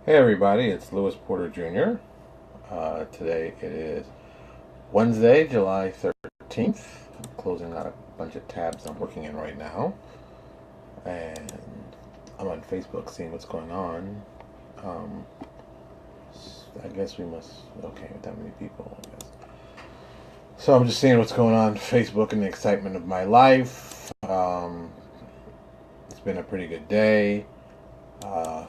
Hey everybody, it's Lewis Porter Jr. Today it is Wednesday, July 13th. I'm closing out a bunch of tabs I'm working in right now. And I'm on Facebook seeing what's going on. Um, I guess we must, okay, with that many people, I guess. So I'm just seeing what's going on Facebook and the excitement of my life. It's been a pretty good day. Uh,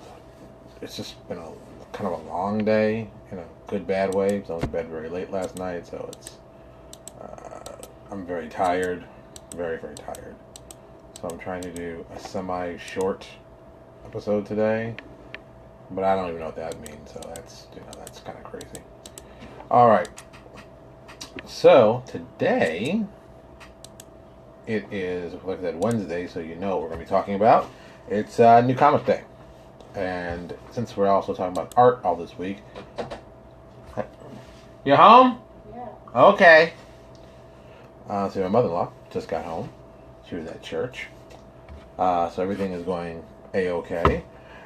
it's just been a kind of a long day in a good bad way. I was in bed very late last night, so I'm very tired, very tired. So I'm trying to do a semi-short episode today, but I don't even know what that means. So that's kind of crazy. All right. So today it is, like I said, Wednesday, so you know what we're going to be talking about. It's New Comic Day. And since we're also talking about art all this week, you home? Yeah. Okay. So my mother-in-law just got home. She was at church. So everything is going a-okay.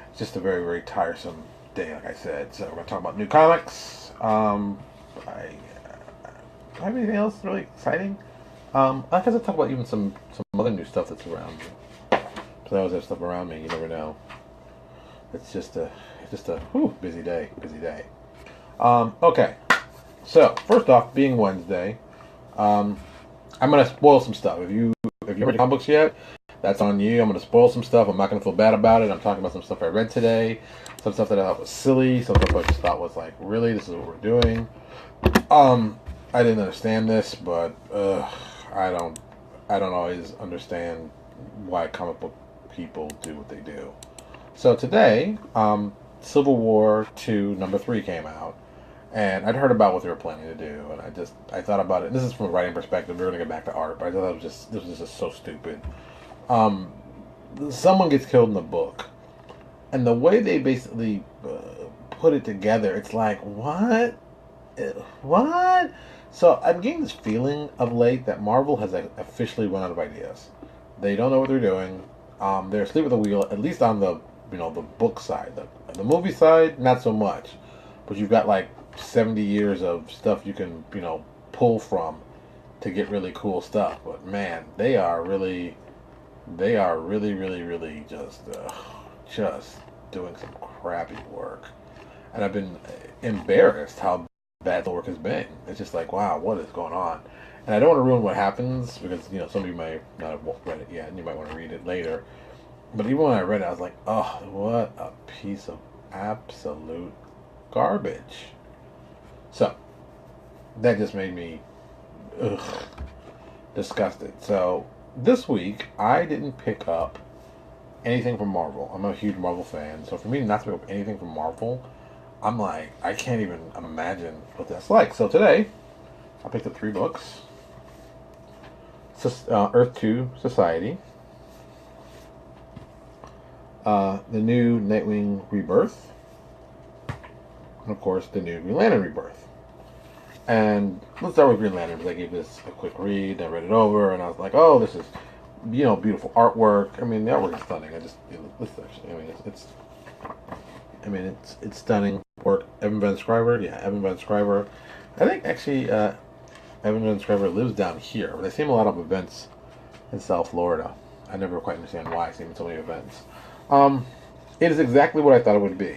It's just a very tiresome day, like I said. So we're going to talk about new comics. Do I have anything else really exciting? I guess I'll talk about even some other new stuff that's around me. So I always have stuff around me. You never know. It's just a busy day. Okay. So first off, being Wednesday, I'm gonna spoil some stuff. If you read your comic books yet, that's on you. I'm gonna spoil some stuff. I'm not gonna feel bad about it. I'm talking about some stuff I read today, some stuff that I thought was silly, some stuff I just thought was like, really, this is what we're doing. I didn't understand this, but I don't always understand why comic book people do what they do. So today, Civil War 2 number 3 came out, and I'd heard about what they were planning to do, and I thought about it. And this is from a writing perspective. We're gonna get back to art, but I thought this was just so stupid. Um, Someone gets killed in the book, and the way they basically put it together, it's like what, what? So I'm getting this feeling of late that Marvel has officially run out of ideas. They don't know what they're doing. They're asleep at the wheel, at least on the the book side. The movie side, not so much. But you've got like 70 years of stuff you can pull from to get really cool stuff. But man, they are really just doing some crappy work. And I've been embarrassed how bad the work has been. It's just like, wow, what is going on? And I don't want to ruin what happens because some of you might not have read it yet, and you might want to read it later. But even when I read it, I was like, oh, what a piece of absolute garbage. So that just made me disgusted. So this week, I didn't pick up anything from Marvel. I'm a huge Marvel fan, so for me not to pick up anything from Marvel, I'm like, I can't even imagine what that's like. So today, I picked up 3 books. Earth 2 Society, the new Nightwing Rebirth, and of course the new Green Lantern Rebirth. And let's start with Green Lantern because I gave this a quick read. I read it over, and I was like, oh, this is beautiful artwork. I mean, the artwork is stunning. It's stunning work. Evan Van Scriver, yeah, Evan Van Scriver. I think actually Evan Van Scriver lives down here. But I see him a lot of events in South Florida. I never quite understand why I see him in so many events. It is exactly what I thought it would be.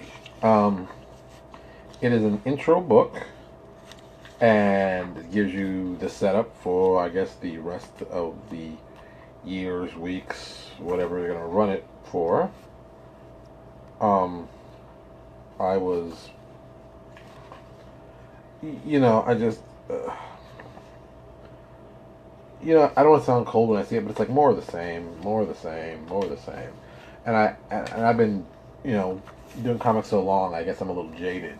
It is an intro book, and it gives you the setup for, I guess, the rest of the years, weeks, whatever you're going to run it for. I was, I just, I don't want to sound cold when I see it, but it's like more of the same, more of the same, more of the same. And I've been, doing comics so long, I guess I'm a little jaded.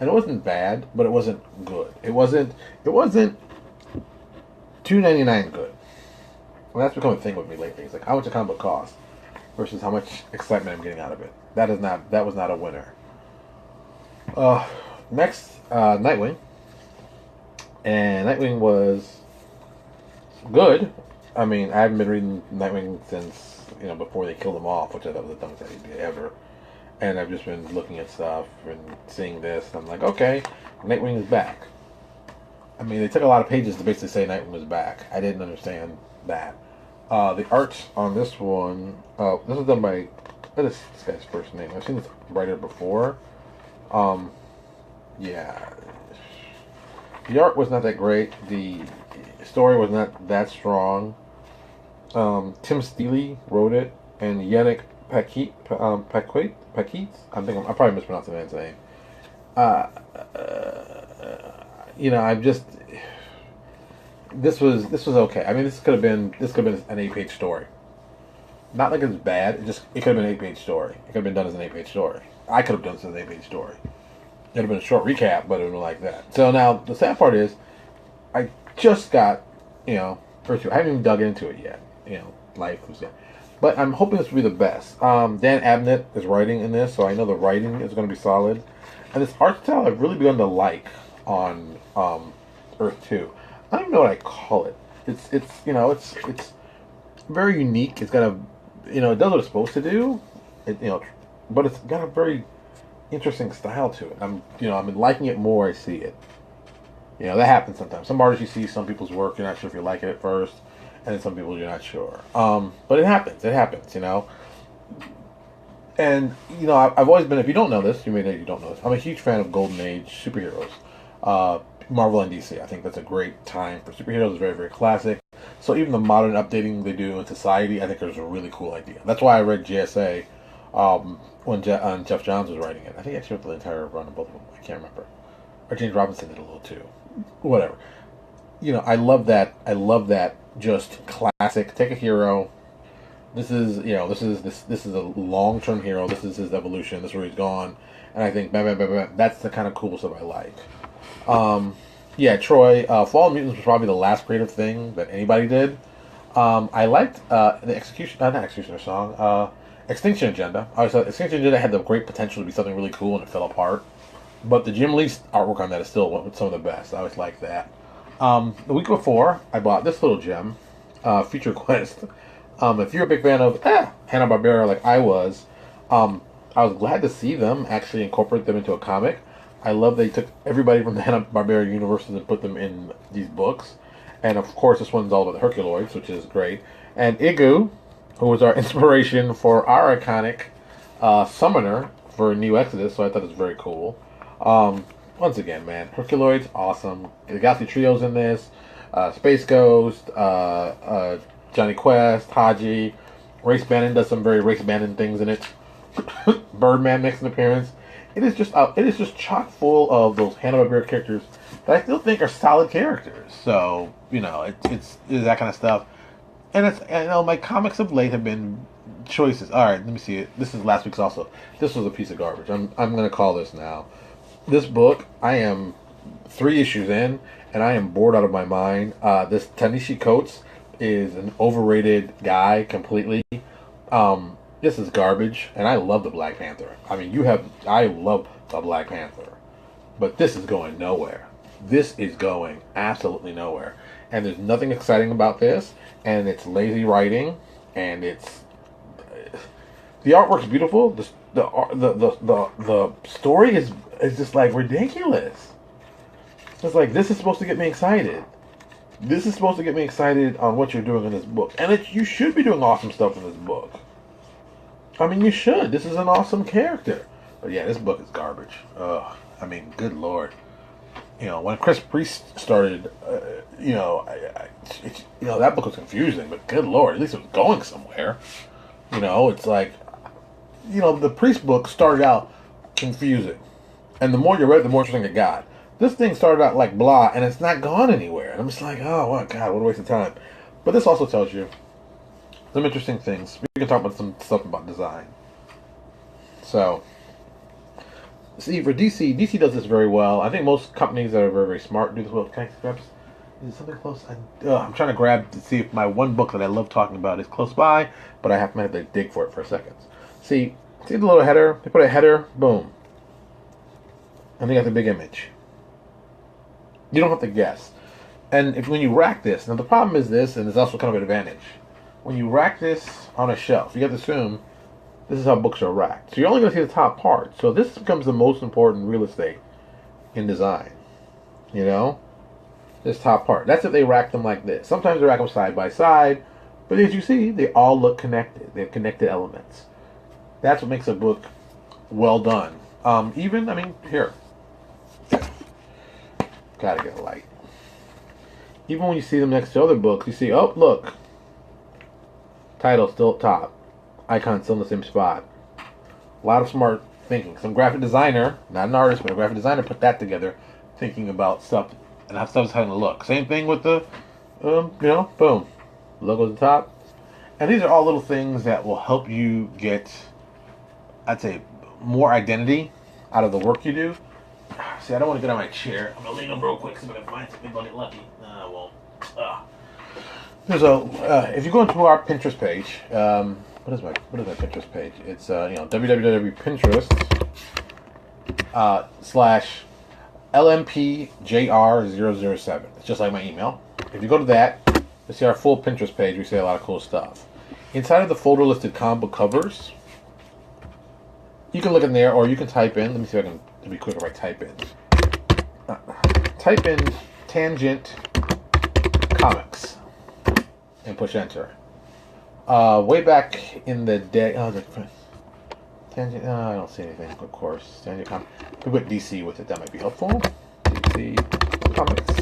And it wasn't bad, but it wasn't good. It wasn't $2.99 good. And that's become a thing with me lately. It's like how much a comic book costs versus how much excitement I'm getting out of it. That was not a winner. Next, Nightwing. And Nightwing was good. I mean, I haven't been reading Nightwing since before they killed him off, which I thought was the dumbest idea ever. and I've just been looking at stuff and seeing this, and I'm like, okay, Nightwing is back. I mean, they took a lot of pages to basically say Nightwing was back. I didn't understand that. The art on this one, this was done by, what is this guy's first name? I've seen this writer before. Yeah. The art was not that great. The story was not that strong. Tim Steele wrote it, and Yannick Paquet. I'm probably mispronouncing the man's name. Uh, I'm just. This was okay. I mean, this could have been an 8-page story. Not like it's bad. It could have been an 8-page story. It could have been done as an 8-page story. I could have done this as an 8-page story. It would have been a short recap, but it would have been like that. So now the sad part is, I just got, first two. I haven't even dug into it yet. Life was it. But I'm hoping this will be the best. Dan Abnett is writing in this, so I know the writing is going to be solid. And this art style I've really begun to like on Earth 2. I don't even know what I call it. It's very unique. It's got it does what it's supposed to do. But it's got a very interesting style to it. I've been liking it more. I see it. That happens sometimes. Some artists you see some people's work, you're not sure if you like it at first, and then some people you're not sure. But it happens. It happens. And I've always been. If you don't know this, you don't know this. I'm a huge fan of Golden Age superheroes. Marvel and DC. I think that's a great time for superheroes. It's very, very classic. So even the modern updating they do in society, I think there's a really cool idea. That's why I read JSA when Jeff Johns was writing it. I think he actually wrote the entire run of both of them. I can't remember. Or James Robinson did a little too. Whatever. I love that. I love that. Just classic. Take a hero. This is this is a long-term hero. This is his evolution. This is where he's gone. And I think bam, bam, bam, bam, that's the kind of cool stuff I like. Troy. Fall of Mutants was probably the last creative thing that anybody did. I liked the Executioner song. Extinction Agenda. I always thought Extinction Agenda had the great potential to be something really cool, and it fell apart. But the Jim Lee artwork on that is still some of the best. I always like that. The week before, I bought this little gem, Future Quest. If you're a big fan of Hanna-Barbera like I was glad to see them actually incorporate them into a comic. I love they took everybody from the Hanna-Barbera universes and put them in these books. And of course, this one's all about the Herculoids, which is great. And Igu, who was our inspiration for our iconic summoner for New Exodus, so I thought it was very cool. Once again, man, Herculoids, awesome. The Galaxy Trio's in this. Space Ghost, Johnny Quest, Haji. Race Bannon does some very Race Bannon things in it. Birdman makes an appearance. It is just chock full of those Hanna-Barbera characters that I still think are solid characters. So it's that kind of stuff. And my comics of late have been choices. All right, let me see it. This is last week's also. This was a piece of garbage. I'm going to call this now. This book, I am 3 issues in, and I am bored out of my mind. This Ta-Nehisi Coates is an overrated guy completely. This is garbage, and I love the Black Panther. I mean, I love the Black Panther. But this is going nowhere. This is going absolutely nowhere. And there's nothing exciting about this, and it's lazy writing, and the artwork's beautiful. The story is just like ridiculous. It's like, this is supposed to get me excited. This is supposed to get me excited on what you're doing in this book. And you should be doing awesome stuff in this book. I mean, you should. This is an awesome character. But yeah, this book is garbage. Ugh. I mean, good lord. When Chris Priest started, that book was confusing, but good lord, at least it was going somewhere. It's like, the Priest book started out confusing. And the more you read, the more interesting it got. This thing started out like blah, and it's not gone anywhere. And I'm just like, oh, my God, what a waste of time. But this also tells you some interesting things. We can talk about some stuff about design. So, see, for DC does this very well. I think most companies that are very, very smart do this well. Can I grab? Is it something close? I'm trying to grab to see if my one book that I love talking about is close by, but I have to dig for it for a second. See the little header? They put a header, boom. And they got the big image. You don't have to guess. And when you rack this, now the problem is this, and it's also kind of an advantage. When you rack this on a shelf, you have to assume this is how books are racked. So you're only going to see the top part. So this becomes the most important real estate in design. You know, this top part. That's if they rack them like this. Sometimes they rack them side by side, but as you see, they all look connected. They have connected elements. That's what makes a book well done. Even, I mean, here. Gotta get a light. Even when you see them next to other books, you see, oh, look. Title still up top. Icon still in the same spot. A lot of smart thinking. Some graphic designer, not an artist, but a graphic designer put that together, thinking about stuff and how stuff's having to look. Same thing with the, you know, boom. Logo at the top. And these are all little things that will help you get, I'd say, more identity out of the work you do. See, I don't want to get on my chair. I'm going to lean over real quick so I can find something. Maybe I'll get lucky. No, I won't. There's a, if you go into our Pinterest page, what is my Pinterest page? It's, you know, www.pinterest slash LMPJR007. It's just like my email. If you go to that, you'll see our full Pinterest page. We say a lot of cool stuff. Inside of the folder listed comic book covers, you can look in there, or you can type in. Let me see if I can be quick if I type in. Type in Tangent Comics and push enter. Way back in the day, Tangent. I don't see anything. Of course, Tangent Comics. We put DC with it. That might be helpful. DC Comics.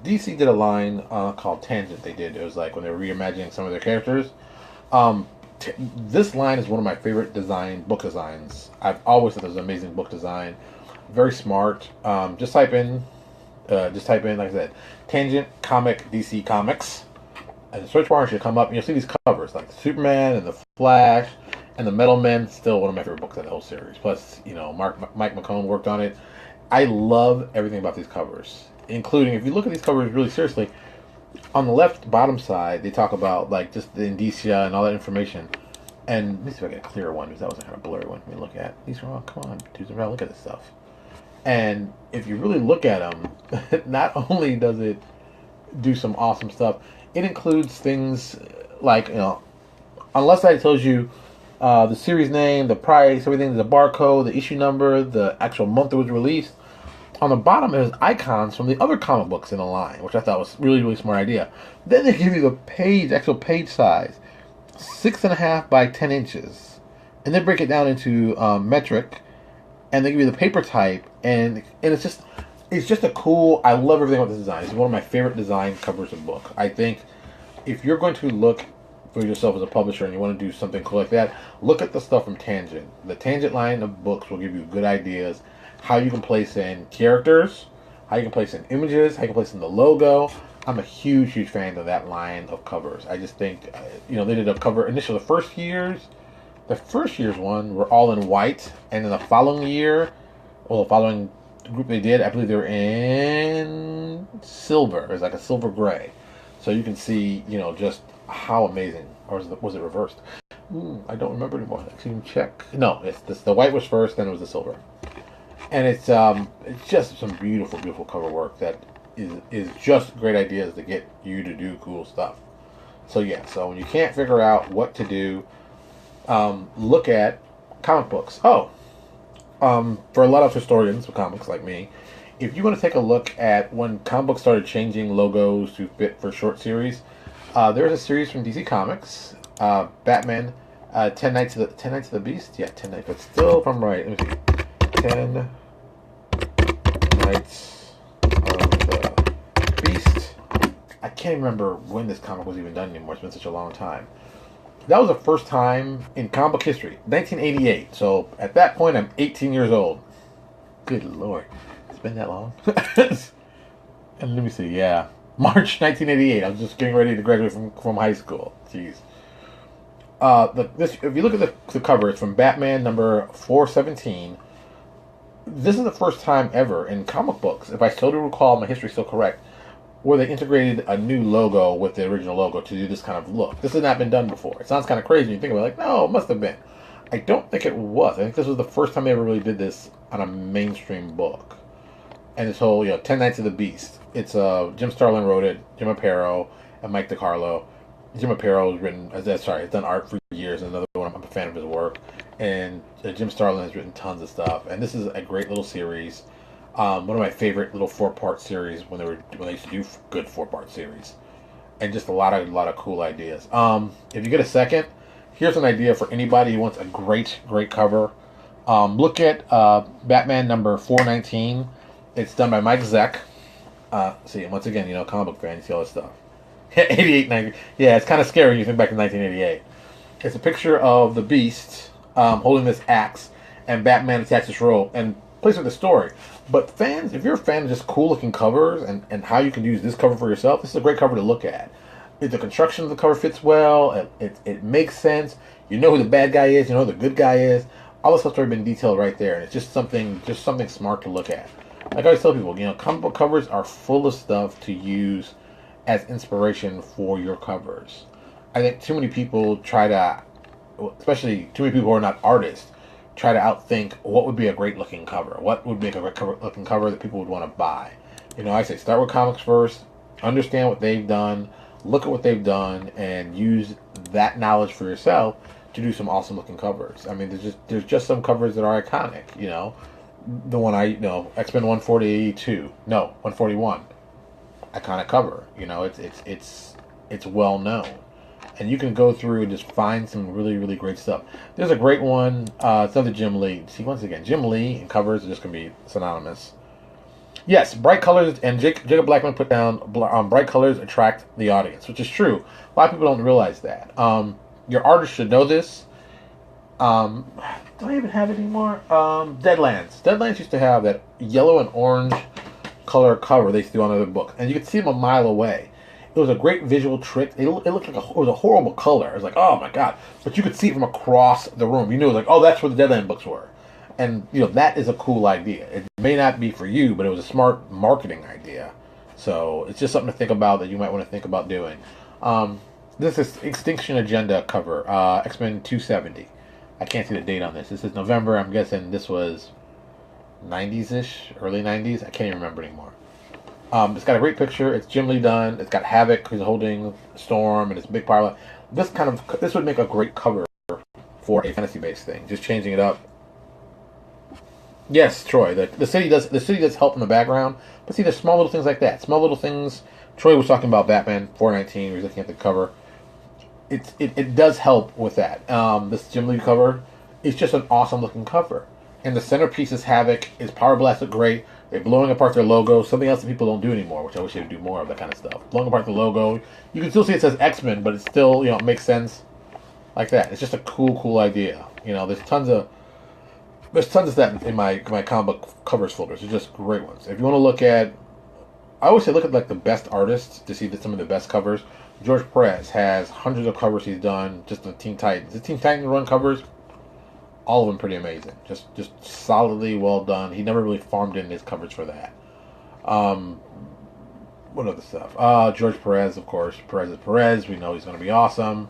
DC did a line called Tangent. They did. It was like when they were reimagining some of their characters. This line is one of my favorite book designs. I've always thought it was an amazing book design. Very smart. Just type in, like I said, Tangent Comic DC Comics, and the search bar should come up, and you'll see these covers like Superman and the Flash and the Metal Men. Still one of my favorite books in the whole series. Plus, you know, Mike McCone worked on it. I love everything about these covers, including if you look at these covers really seriously. On the left bottom side, they talk about like just the indicia and all that information. And let me see if I get a clearer one, because that was a kind of blurry one for me to look at. These are all, come on, dudes around, look at this stuff. And if you really look at them, not only does it do some awesome stuff, it includes things like, you know, on the left side it tells you the series name, the price, everything, the barcode, the issue number, the actual month it was released. On the bottom, there's icons from the other comic books in the line, which I thought was really, really smart idea. Then they give you the page, actual page size, 6.5 by 10 inches, and they break it down into metric, and they give you the paper type, and it's just a cool. I love everything about this design. It's one of my favorite design covers of book. I think if you're going to look for yourself as a publisher and you want to do something cool like that, look at the stuff from Tangent. The Tangent line of books will give you good ideas. How you can place in characters, how you can place in images, how you can place in the logo. I'm a huge, huge fan of that line of covers. I just think, you know, they did a cover initially. The first year's one were all in white, and then the following year, well, the following group they did, I believe they were in silver. It was like a silver gray, so you can see, you know, just how amazing. Or was it reversed? I don't remember anymore. I can check. No, the white was first, then it was the silver. And it's just some beautiful, beautiful cover work that is just great ideas to get you to do cool stuff. So yeah, so when you can't figure out what to do, look at comic books. For a lot of historians of comics like me, if you want to take a look at when comic books started changing logos to fit for short series, there's a series from DC Comics, Batman, 10 Nights of the Beast. Yeah, 10 Nights, but still, if I'm right, let me see. 10 Nights of the Beast. I can't remember when this comic was even done anymore. It's been such a long time. That was the first time in comic book history, 1988. So at that point, I'm 18 years old. Good Lord. It's been that long? And let me see, yeah. March 1988. I was just getting ready to graduate from high school. Jeez. If you look at the cover, it's from Batman number 417. This is the first time ever in comic books, if I still do recall, my history is still correct, where they integrated a new logo with the original logo to do this kind of look. This has not been done before. It sounds kind of crazy when you think about it, like, no, it must have been. I don't think it was. I think this was the first time they ever really did this on a mainstream book. And this whole, 10 Nights of the Beast. It's Jim Starlin wrote it, Jim Aparo and Mike DiCarlo. Jim Aparo has written, has done art for years, and another one I'm a fan of his work, and Jim Starlin has written tons of stuff, and this is a great little series. One of my favorite little 4-part series when they used to do good 4-part series, and just a lot of cool ideas. If you get a second, here's an idea for anybody who wants a great cover. Look at Batman number 419. It's done by Mike Zeck. See, once again, comic book fan, you see all this stuff. 88, 90. Yeah, it's kind of scary when you think back to 1988. It's a picture of the Beast holding this axe, and Batman attached this rope, and plays with the story. But fans, if you're a fan of just cool-looking covers and how you can use this cover for yourself, this is a great cover to look at. The construction of the cover fits well. It makes sense. You know who the bad guy is. You know who the good guy is. All this stuff's already been detailed right there, and it's just something smart to look at. Like I always tell people, comic book covers are full of stuff to use as inspiration for your covers. I think too many people especially too many people who are not artists, try to outthink what would be a great looking cover. What would make a great looking cover that people would want to buy? I say start with comics first, understand what they've done, look at what they've done, and use that knowledge for yourself to do some awesome looking covers. I mean, there's just some covers that are iconic. The one X-Men 141, iconic cover. It's well known. And you can go through and just find some really, really great stuff. There's a great one. It's another Jim Lee. See, once again, Jim Lee and covers are just going to be synonymous. Yes, bright colors, and Jacob Blackman put down, bright colors attract the audience, which is true. A lot of people don't realize that. Your artist should know this. Do I even have it anymore? Deadlands. Deadlands used to have that yellow and orange color cover they used to do on other books, and you could see them a mile away. It was a great visual trick. It looked like it was a horrible color. It was like, oh my god! But you could see it from across the room. You knew, like, oh, that's where the Deadland books were. And that is a cool idea. It may not be for you, but it was a smart marketing idea. So it's just something to think about that you might want to think about doing. This is Extinction Agenda cover, X-Men 270. I can't see the date on this. This is November. I'm guessing this was 90s-ish, early 90s. I can't even remember anymore. It's got a great picture. It's Jim Lee done. It's got Havoc who's holding Storm and it's big power. This would make a great cover for a fantasy-based thing. Just changing it up. Yes, Troy. The city does help in the background, but see, there's small little things like that. Small little things. Troy was talking about Batman 419. He was looking at the cover. It does help with that. This Jim Lee cover is just an awesome looking cover, and the centerpiece is Havoc. His Power Blast look great. They're blowing apart their logo. Something else that people don't do anymore, which I wish they would do more of, that kind of stuff. Blowing apart the logo. You can still see it says X-Men, but it's still, it makes sense like that. It's just a cool idea. There's tons of that in my comic book covers folders. They're just great ones. If you want to look at, I always say look at like the best artists to see some of the best covers. George Perez has hundreds of covers he's done just on Teen Titans. The Teen Titans run covers, all of them pretty amazing. Just solidly well done. He never really farmed in his covers for that. What other stuff? George Perez, of course. Perez is Perez. We know he's going to be awesome.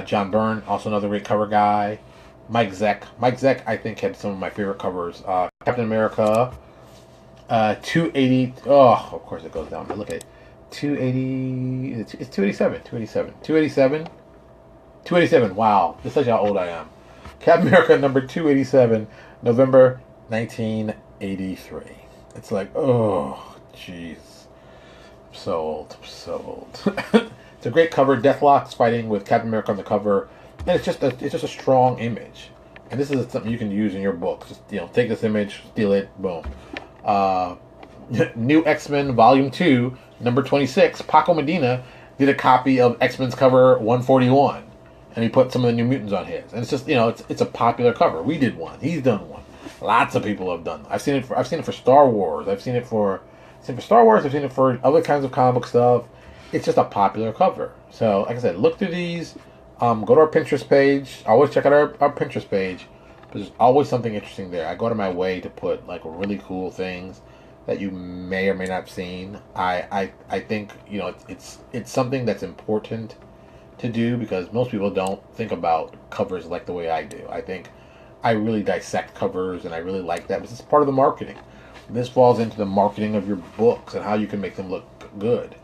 John Byrne, also another great cover guy. Mike Zeck, I think, had some of my favorite covers. Captain America, 280. Oh, of course it goes down. Look at it. 280. It's 287. Wow, this tells you how old I am. Captain America number 287, November 1983. It's like, oh, jeez. I'm so old. It's a great cover. Deathlock's fighting with Captain America on the cover. And it's just a strong image, and this is something you can use in your book. Just take this image, steal it, boom. New X-Men Volume 2, number 26. Paco Medina did a copy of X-Men's cover 141, and he put some of the New Mutants on his. And it's just it's a popular cover. We did one. He's done one. Lots of people have done. I've seen it for Star Wars. I've seen it for Star Wars. I've seen it for other kinds of comic book stuff. It's just a popular cover. So, like I said, look through these. Go to our Pinterest page. Always check out our Pinterest page. There's always something interesting there. I go to my way to put like really cool things that you may or may not have seen. I think it's something that's important to do because most people don't think about covers like the way I do. I think I really dissect covers and I really like that. This is part of the marketing. This falls into the marketing of your books and how you can make them look good.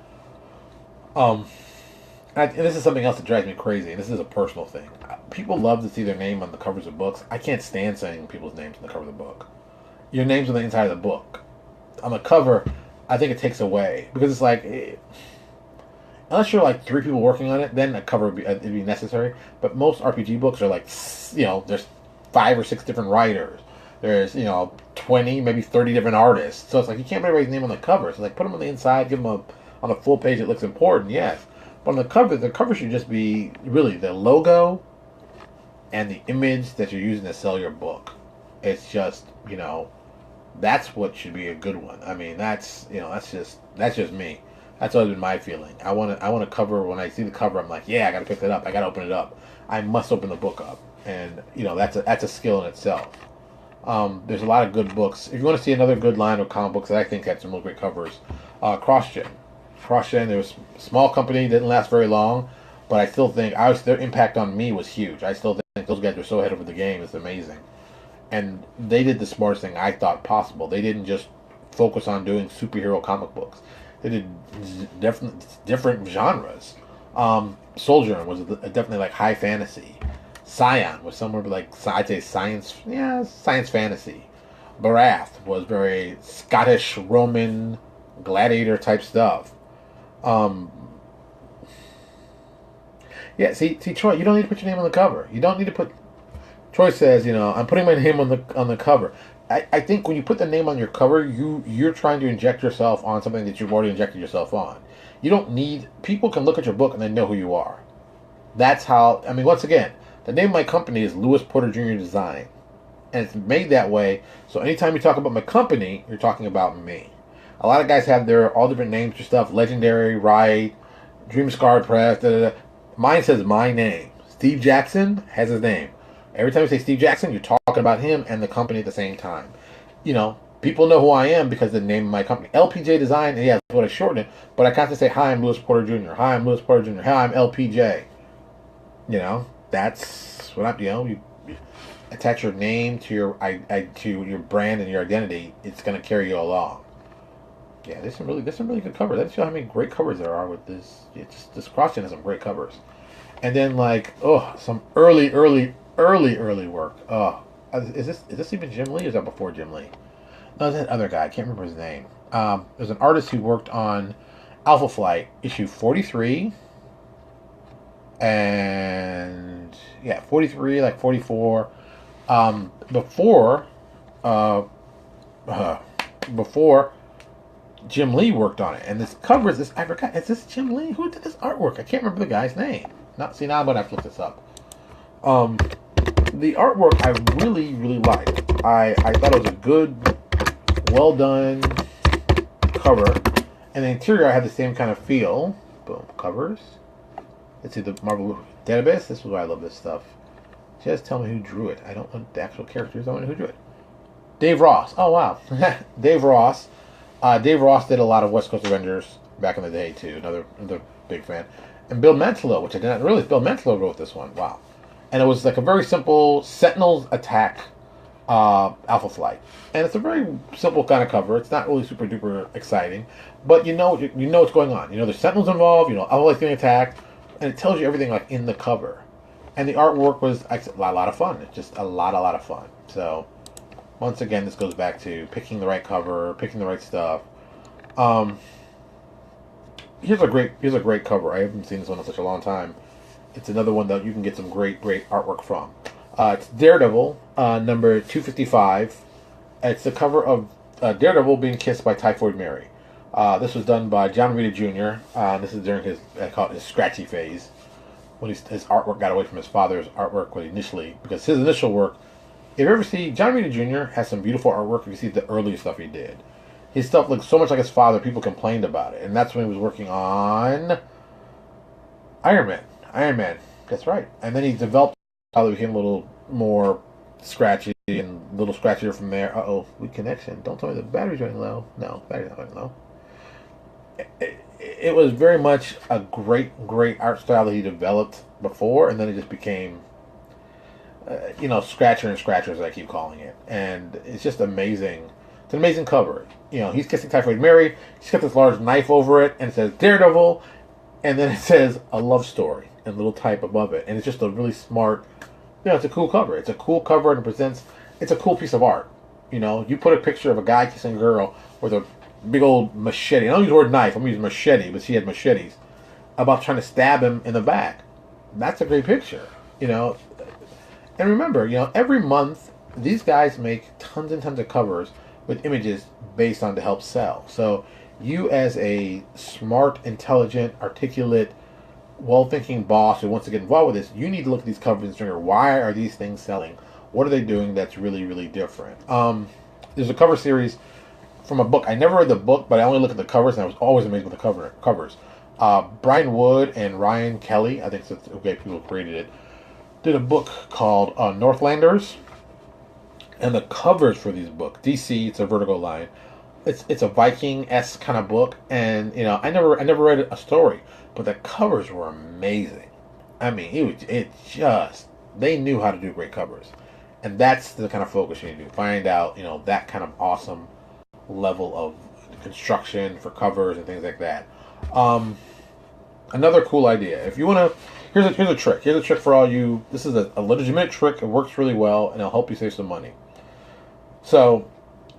And this is something else that drives me crazy, and this is a personal thing. people love to see their name on the covers of books. I can't stand saying people's names on the cover of the book. Your name's on the inside of the book. On the cover, I think it takes away because it's like, unless you're like 3 people working on it, then a cover it'd be necessary. But most RPG books are like, there's 5 or 6 different writers. There's 20, maybe 30 different artists. So it's like you can't put everybody's name on the cover. So like put them on the inside, give them on a full page. It looks important, yes. But on the cover should just be really the logo and the image that you're using to sell your book. It's just that's what should be a good one. I mean, that's just me. That's always been my feeling. I want a cover. When I see the cover, I'm like, yeah, I got to pick that up. I got to open it up. I must open the book up, and that's a skill in itself. There's a lot of good books. If you want to see another good line of comic books that I think had some real great covers, CrossGen. CrossGen, there was a small company, didn't last very long, but I still think their impact on me was huge. I still think those guys were so ahead of the game. It's amazing. And they did the smartest thing I thought possible. They didn't just focus on doing superhero comic books. They did different genres. Sojourn was definitely like high fantasy. Scion was somewhere like, I'd say science fantasy. Barath was very Scottish Roman gladiator type stuff. See, Troy, you don't need to put your name on the cover. You don't need to put. Troy says, I'm putting my name on the cover. I think when you put the name on your cover, you're trying to inject yourself on something that you've already injected yourself on. You don't need. People can look at your book and they know who you are. That's how. I mean, once again, the name of my company is Lewis Porter Jr. Design, and it's made that way. So anytime you talk about my company, you're talking about me. A lot of guys have all different names for stuff. Legendary, Right, Dream Scarred Press. Da, da, da. Mine says my name. Steve Jackson has his name. Every time you say Steve Jackson, you're talking about him and the company at the same time. People know who I am because of the name of my company. LPJ Design, yeah, that's what I shorten it. But I constantly say, hi, I'm Lewis Porter Jr. Hi, I'm Lewis Porter Jr. Hi, I'm LPJ. That's what I'm, you attach your name to your brand and your identity. It's going to carry you along. Yeah, there's some really good covers. That shows how many great covers there are with this. This CrossGen has some great covers. And then some early work. Is this even Jim Lee or is that before Jim Lee? No, it's that other guy. I can't remember his name. There's an artist who worked on Alpha Flight issue 43 and 43, like 44. Before Jim Lee worked on it, and this covers this. I forgot. Is this Jim Lee? Who did this artwork? I can't remember the guy's name. Now I'm gonna have to look this up. The artwork I really liked. I thought it was a good, well done cover, and the interior I had the same kind of feel. Boom, covers. Let's see the Marvel Database. This is why I love this stuff. Just tell me who drew it. I don't know the actual characters. I want to know who drew it. Dave Ross. Oh wow, Dave Ross. Dave Ross did a lot of West Coast Avengers back in the day too. Another big fan. And Bill Mantlo, which I did not realize. Bill Mantlo wrote this one. Wow. And it was like a very simple Sentinels attack Alpha Flight. And it's a very simple kind of cover. It's not really super duper exciting, but you know what's going on. There's Sentinels involved. Alpha Flight's getting attacked, and it tells you everything like in the cover. And the artwork was a lot of fun. It's just a lot of fun. So once again, this goes back to picking the right cover, picking the right stuff. Here's a great cover. I haven't seen this one in such a long time. It's another one that you can get some great artwork from. It's Daredevil, number 255. It's the cover of Daredevil being kissed by Typhoid Mary. This was done by John Romita Jr. This is during his scratchy phase, when his artwork got away from his father's artwork initially, because his initial work, if you ever see, John Romita Jr. has some beautiful artwork. If you see the early stuff he did, his stuff looks so much like his father, people complained about it. And that's when he was working on Iron Man, that's right. And then he developed how it became a little more scratchy and a little scratchier from there. Weak connection. Don't tell me the battery's running low. No, battery's not running low. It was very much a great art style that he developed before, and then it just became, Scratcher and Scratchers, I keep calling it. And it's just amazing. It's an amazing cover. He's kissing Typhoid Mary. He's got this large knife over it, and it says Daredevil, and then it says a love story. and little type above it, and it's just a really smart. It's a cool cover. It's a cool cover, and it presents. It's a cool piece of art. You put a picture of a guy kissing a girl with a big old machete. I don't use the word knife. I'm using machete, but she had machetes about trying to stab him in the back. That's a great picture. And remember, every month these guys make tons and tons of covers with images based on to help sell. So you, as a smart, intelligent, articulate, well-thinking boss who wants to get involved with this, you need to look at these covers and figure, why are these things selling? What are they doing that's really, really different? There's a cover series from a book. I never read the book, but I only look at the covers, and I was always amazed with the covers. Brian Wood and Ryan Kelly, I think that's the people who created it, did a book called Northlanders. And the covers for these books, DC, it's a vertical line. It's a Viking-esque kind of book, and I never read a story, but the covers were amazing. I mean, they knew how to do great covers, and that's the kind of focus you need to do. Find out that kind of awesome level of construction for covers and things like that. Another cool idea. If you want to, here's a trick. Here's a trick for all you. This is a legitimate trick. It works really well, and it'll help you save some money. So,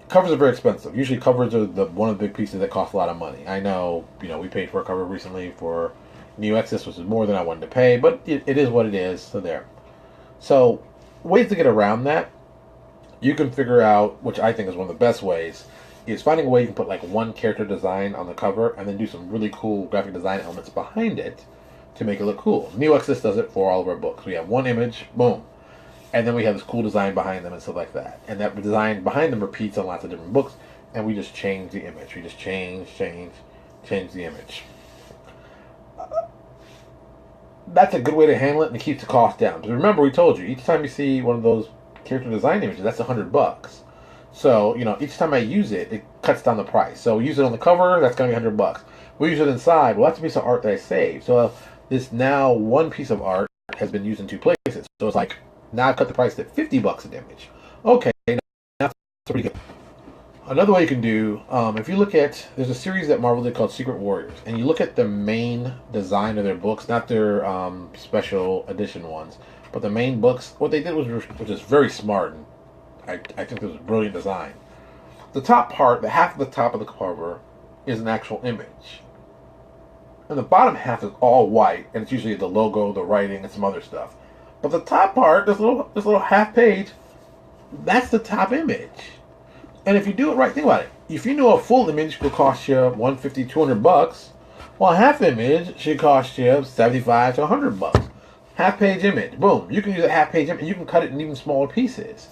covers are very expensive. Usually, covers are one of the big pieces that cost a lot of money. I know, we paid for a cover recently for New Exodus, which is more than I wanted to pay, but it is what it is. So there. So, ways to get around that, you can figure out, which I think is one of the best ways, is finding a way you can put like one character design on the cover and then do some really cool graphic design elements behind it to make it look cool. New Exodus does it for all of our books. We have one image, boom. And then we have this cool design behind them and stuff like that. And that design behind them repeats on lots of different books. And we just change the image. We just change the image. That's a good way to handle it, and it keeps the cost down. Because remember, we told you, each time you see one of those character design images, that's $100. So, each time I use it, it cuts down the price. So we use it on the cover, that's going to be $100. We use it inside, well, that's a piece of art that I saved. So this now one piece of art has been used in two places. So it's like, now I've cut the price to $50 an image. Okay, now that's pretty good. Another way you can do, if you look at, there's a series that Marvel did called Secret Warriors, and you look at the main design of their books, not their special edition ones, but the main books, what they did was, which is very smart, and I think this was a brilliant design. The top part, the half of the top of the cover, is an actual image. And the bottom half is all white, and it's usually the logo, the writing, and some other stuff. But the top part, this little half page, that's the top image. And if you do it right, think about it. If you know a full image will cost you $150, $200, well, a half image should cost you $75 to $100. Half page image, boom. You can use a half page image, and you can cut it in even smaller pieces.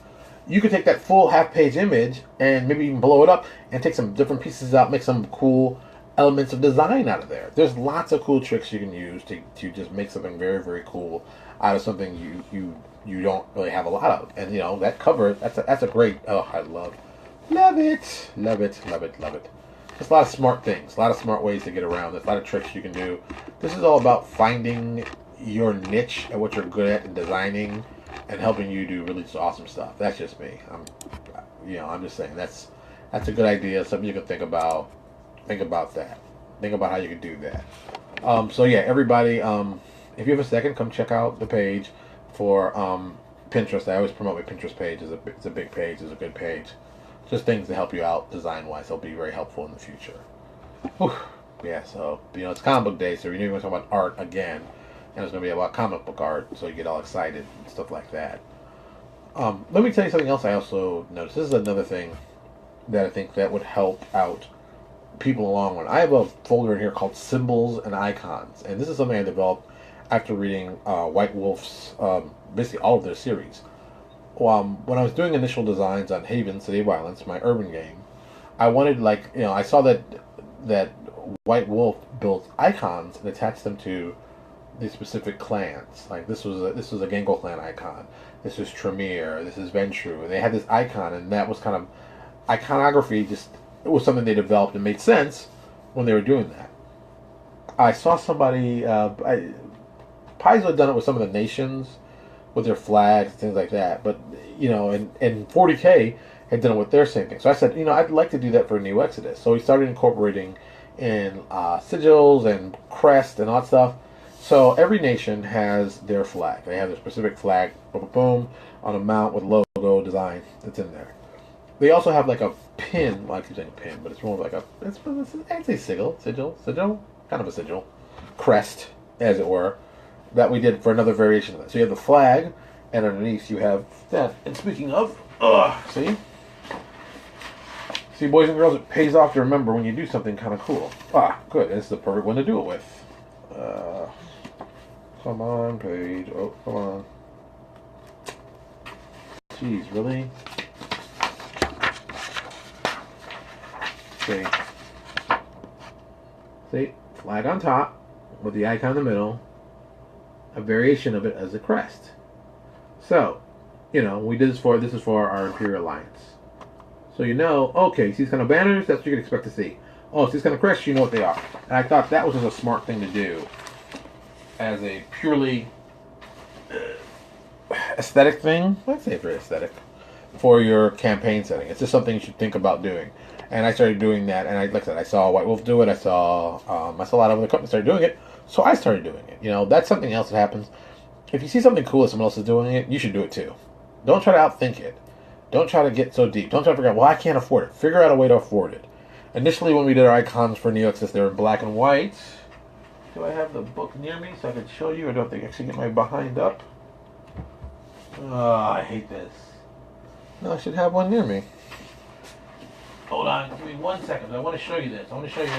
You could take that full half page image and maybe even blow it up and take some different pieces out, make some cool elements of design out of there. There's lots of cool tricks you can use to just make something very, very cool out of something you don't really have a lot of. And that cover, that's a great, I love it. There's a lot of smart things, a lot of smart ways to get around. There's a lot of tricks you can do. This is all about finding your niche and what you're good at in designing and helping you do really awesome stuff. That's just me. I'm just saying that's a good idea. Something you can think about. Think about that. Think about how you can do that. So yeah, everybody, if you have a second, come check out the page for Pinterest. I always promote my Pinterest page. It's a big page. It's a good page. Just things to help you out design-wise. They'll be very helpful in the future. Whew. Yeah, so, it's comic book day, so we're going to talk about art again. And it's going to be about comic book art, so you get all excited and stuff like that. Let me tell you something else I also noticed. This is another thing that I think that would help out people along with. I have a folder in here called Symbols and Icons. And this is something I developed after reading White Wolf's, basically all of their series. When I was doing initial designs on Haven, City of Violence, my urban game, I wanted, I saw that White Wolf built icons and attached them to the specific clans. Like this was a Gangle clan icon. This is Tremere. This is Ventru. They had this icon, and that was kind of iconography. It was something they developed and made sense when they were doing that. I saw somebody. Paizo had done it with some of the nations, with their flags and things like that. But and 40K had done it with their same thing. So I said, I'd like to do that for New Exodus. So we started incorporating in sigils and crest and all that stuff. So every nation has their flag. They have their specific flag, boom, boom, boom, on a mount with logo design that's in there. They also have like a pin. Well, I keep saying pin, but it's more like it's I'd say sigil, kind of a sigil, crest, as it were, that we did for another variation of that. So you have the flag, and underneath you have that. And speaking of, see, boys and girls, it pays off to remember when you do something kind of cool. Good. It's the perfect one to do it with. Come on, page. Oh, come on. Jeez, really? See, flag on top with the icon in the middle, a variation of it as a crest. So, we did this is for our Imperial Alliance. So okay, see these kind of banners, that's what you can expect to see. Oh, see these kind of crests, you know what they are. And I thought that was just a smart thing to do as a purely aesthetic thing. I'd say very aesthetic for your campaign setting. It's just something you should think about doing. And I started doing that, and like I said, I saw White Wolf do it. I saw a lot of other companies started doing it, so I started doing it. That's something else that happens. If you see something cool that someone else is doing it, you should do it too. Don't try to outthink it. Don't try to get so deep. Don't try to figure out, well, I can't afford it. Figure out a way to afford it. Initially, when we did our icons for NeoXis, they were in black and white. Do I have the book near me so I can show you, or do I have to actually get my behind up? Oh, I hate this. No, I should have one near me. Hold on, give me 1 second. I want to show you this. I want to show you.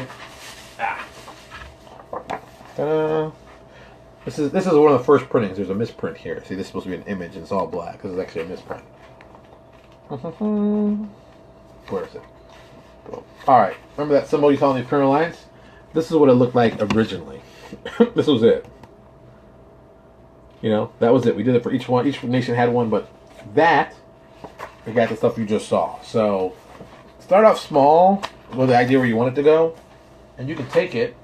This is one of the first printings. There's a misprint here. See, this is supposed to be an image, and it's all black. This is actually a misprint. Where is it? All right. Remember that symbol you saw in the Imperial Alliance? This is what it looked like originally. This was it. That was it. We did it for each one. Each nation had one, but that we got the stuff you just saw. So start off small with the idea where you want it to go, and you can take it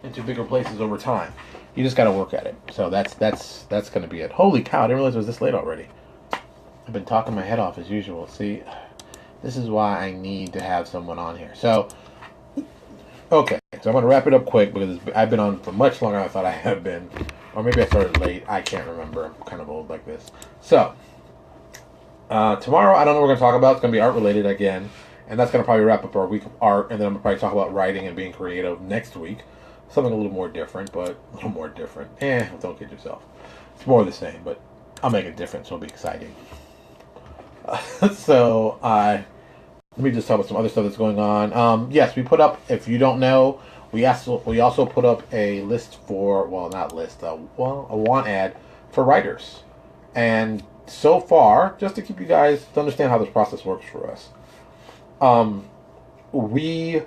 into bigger places over time. You just got to work at it. So that's going to be it. Holy cow! I didn't realize it was this late already. I've been talking my head off as usual. See, this is why I need to have someone on here. So, okay. So I'm going to wrap it up quick because I've been on for much longer than I thought I have been. Or maybe I started late. I can't remember. I'm kind of old like this. So, tomorrow, I don't know what we're going to talk about. It's going to be art related again. And that's going to probably wrap up our week of art. And then I'm going to probably talk about writing and being creative next week. Something a little more different, but a little more different. Don't kid yourself. It's more the same, but I'll make it different, so it'll be exciting. So, let me just talk about some other stuff that's going on. Yes, we put up, if you don't know, we also put up a list for, well, not list, a want ad for writers. And so far, just to keep you guys to understand how this process works for us, we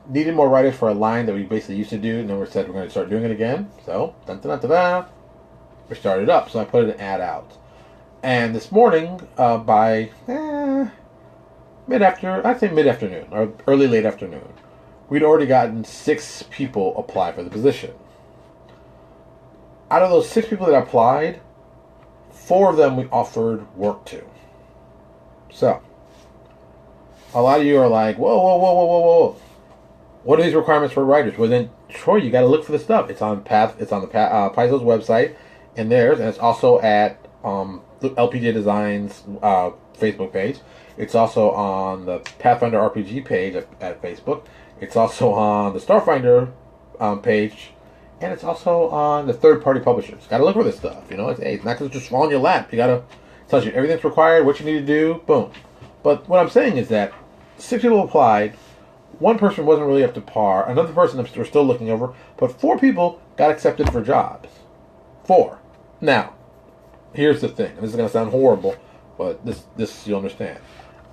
needed more writers for a line that we basically used to do, and then we said we're going to start doing it again. So, we started up. So I put an ad out. And this morning, by mid-afternoon, or early late afternoon, we'd already gotten 6 people apply for the position. Out of those 6 people that applied, 4 of them we offered work to. So, a lot of you are like, whoa. What are these requirements for writers? Well, then, Troy, you got to look for the stuff. It's on Paizo's website and theirs, and it's also at the LPJ Design's Facebook page. It's also on the Pathfinder RPG page at Facebook. It's also on the Starfinder page, and it's also on the third-party publishers. Got to look for this stuff. It's not going to just fall in your lap. You got to tell you everything's required, what you need to do, boom. But what I'm saying is that 6 people applied. 1 person wasn't really up to par. Another person we're still looking over. But 4 people got accepted for jobs. 4. Now, here's the thing. And this is going to sound horrible, but this you'll understand.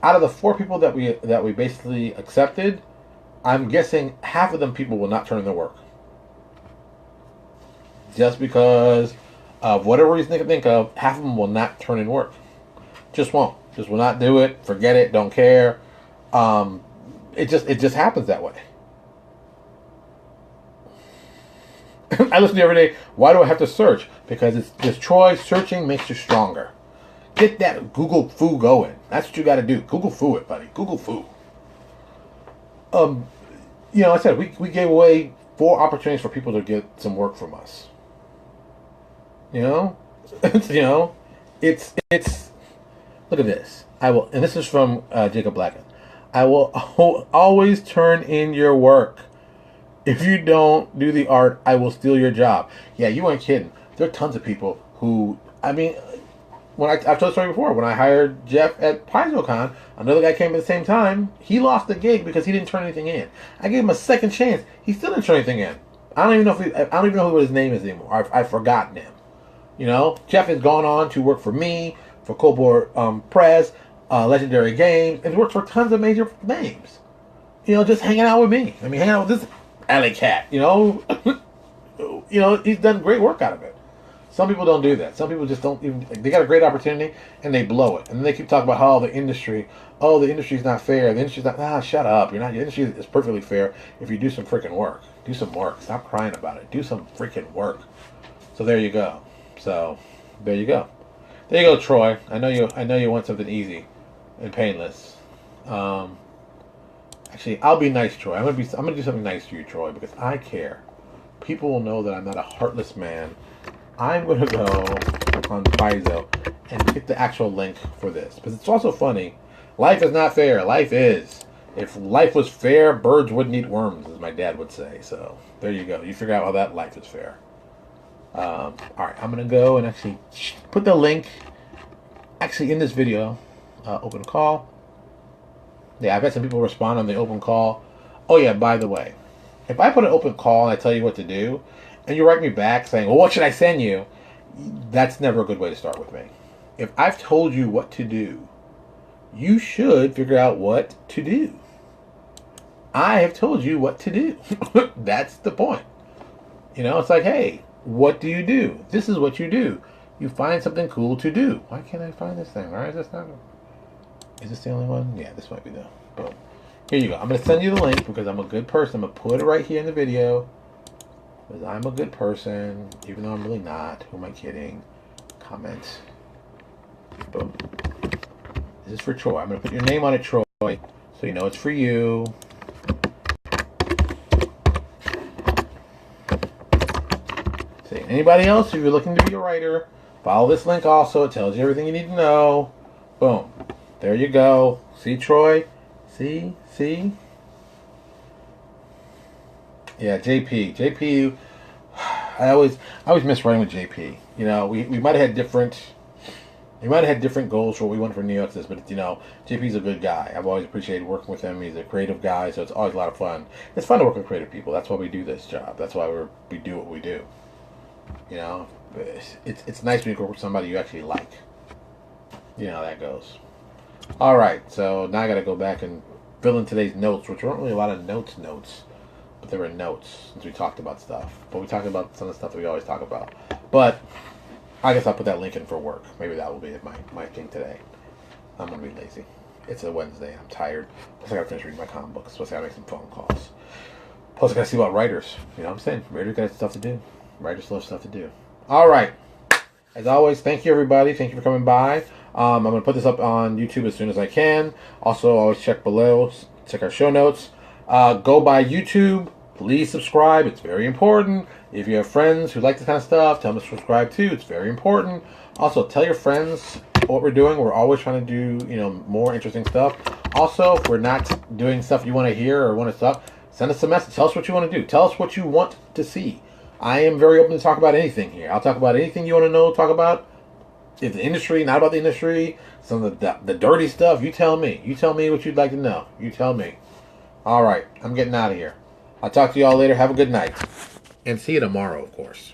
Out of the 4 people that we basically accepted, I'm guessing half of them people will not turn in their work. Just because of whatever reason they can think of, half of them will not turn in work. Just won't. Just will not do it. Forget it. Don't care. It just happens that way. I listen to you every day. Why do I have to search? Because it's Troy, searching makes you stronger. Get that Google foo going. That's what you got to do. Google foo it, buddy. Google foo. I said we gave away 4 opportunities for people to get some work from us. You know, you know, it's. Look at this. I will, and this is from Jacob Blacken. I will always turn in your work. If you don't do the art, I will steal your job. Yeah, you ain't kidding. There are tons of people who, I mean, I've told the story before. When I hired Jeff at PaizoCon, another guy came at the same time. He lost the gig because he didn't turn anything in. I gave him a second chance. He still didn't turn anything in. I don't even know what his name is anymore. I've forgotten him. You know, Jeff has gone on to work for me, for Cobor Press, Legendary Games, and worked for tons of major names. You know, just hanging out with me. I mean, hanging out with this alley cat. You know, you know, he's done great work out of it. Some people don't do that. Some people just don't even. They got a great opportunity and they blow it, and then they keep talking about how the industry's not fair. The industry's not. Ah, shut up. You're not. The industry is perfectly fair if you do some freaking work. Do some work. Stop crying about it. Do some freaking work. So there you go. So there you go. There you go, Troy. I know you want something easy and painless. Actually, I'll be nice, Troy. I'm gonna do something nice to you, Troy, because I care. People will know that I'm not a heartless man. I'm gonna go on Paizo and get the actual link for this, because it's also funny. Life is not fair. Life is. If life was fair, birds wouldn't eat worms, as my dad would say. So there you go. You figure out how that life is fair. All right, I'm gonna go and actually put the link actually in this video. Open call. Yeah, I've had some people respond on the open call. Oh yeah, by the way, if I put an open call and I tell you what to do, and you write me back saying, well, what should I send you? That's never a good way to start with me. If I've told you what to do, you should figure out what to do. I have told you what to do. That's the point. You know, it's like, hey, what do you do? This is what you do. You find something cool to do. Why can't I find this thing? Why is this not? Is this the only one? Yeah, this might be the. Boom. Here you go. I'm going to send you the link because I'm a good person. I'm going to put it right here in the video. Because I'm a good person, even though I'm really not. Who am I kidding? Comment. Boom. This is for Troy. I'm going to put your name on it, Troy, so you know it's for you. See, anybody else, if you're looking to be a writer, follow this link also. It tells you everything you need to know. Boom. There you go. See, Troy? See? Yeah, JP. I always miss writing with JP. You know, we might have had different goals for what we wanted for New York, but you know, JP's a good guy. I've always appreciated working with him. He's a creative guy, so it's always a lot of fun. It's fun to work with creative people. That's why we do this job. That's why we do what we do. You know, it's nice when you work with somebody you actually like. You know how that goes. All right, so now I got to go back and fill in today's notes, which weren't really a lot of notes, but there were notes since we talked about stuff. But we talked about some of the stuff that we always talk about. But I guess I'll put that link in for work. Maybe that will be my thing today. I'm going to be lazy. It's a Wednesday. I'm tired. Plus I got to finish reading my comic books. Plus I got to make some phone calls. Plus I got to see about writers. You know what I'm saying? Writers got stuff to do. Writers love stuff to do. All right. As always, thank you, everybody. Thank you for coming by. I'm going to put this up on YouTube as soon as I can. Also, always check below. Check our show notes. Go by YouTube. Please subscribe. It's very important. If you have friends who like this kind of stuff, tell them to subscribe too. It's very important. Also, tell your friends what we're doing. We're always trying to do, you know, more interesting stuff. Also, if we're not doing stuff you want to hear or want to talk, send us a message. Tell us what you want to do. Tell us what you want to see. I am very open to talk about anything here. I'll talk about anything you want to know. Talk about if the industry, not about the industry, some of the dirty stuff. You tell me. You tell me what you'd like to know. You tell me. All right. I'm getting out of here. I'll talk to you all later. Have a good night. And see you tomorrow, of course.